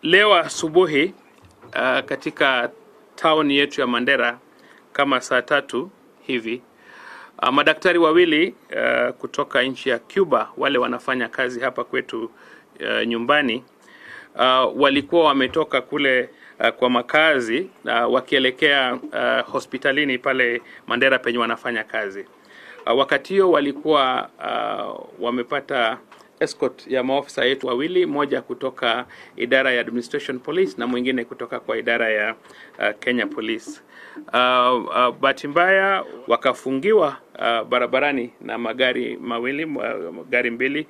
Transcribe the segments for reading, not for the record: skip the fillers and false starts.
Leo asubuhi katika town yetu ya Mandera kama saa 3 hivi, madaktari wawili kutoka nchi ya Cuba, wale wanafanya kazi hapa kwetu nyumbani, walikuwa wametoka kule kwa makazi wakielekea hospitalini pale Mandera penye wanafanya kazi. Wakati hiyo walikuwa wamepata escort ya maofisa yetu wawili, moja kutoka idara ya Administration Police na mwingine kutoka kwa idara ya Kenya Police. Bahati mbaya wakafungiwa barabarani na magari mbili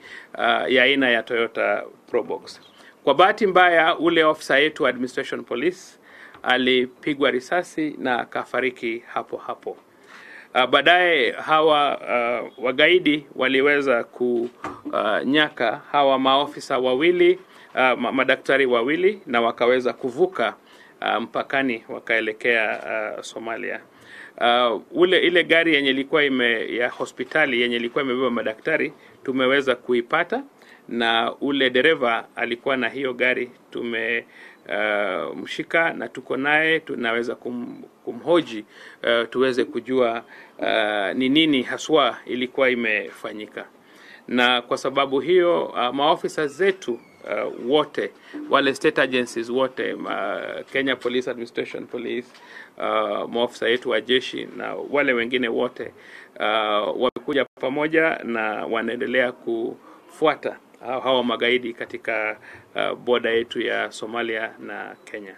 ya aina ya Toyota Probox. Kwa bahati mbaya ule ofisa yetu wa Administration Police alipigwa risasi na akafariki hapo hapo. Baadaye hawa wagaidi waliweza kunyaka hawa maofisa wawili, madaktari wawili, na wakaweza kuvuka mpakani wakaelekea Somalia. Ile gari yenye ilikuwa ya hospitali yenye ilikuwa imebeba madaktari tumeweza kuipata, na ule dereva alikuwa na hiyo gari mshika na tuko naye, tunaweza kumhoji tuweze kujua ni nini haswa ilikuwa imefanyika. Na kwa sababu hiyo maofisa zetu wote, wale state agencies wote, Kenya Police, Administration Police, maofisa yetu wa jeshi na wale wengine wote wamekuja pamoja na wanaendelea kufuata hawa magaidi katika boda yetu ya Somalia na Kenya.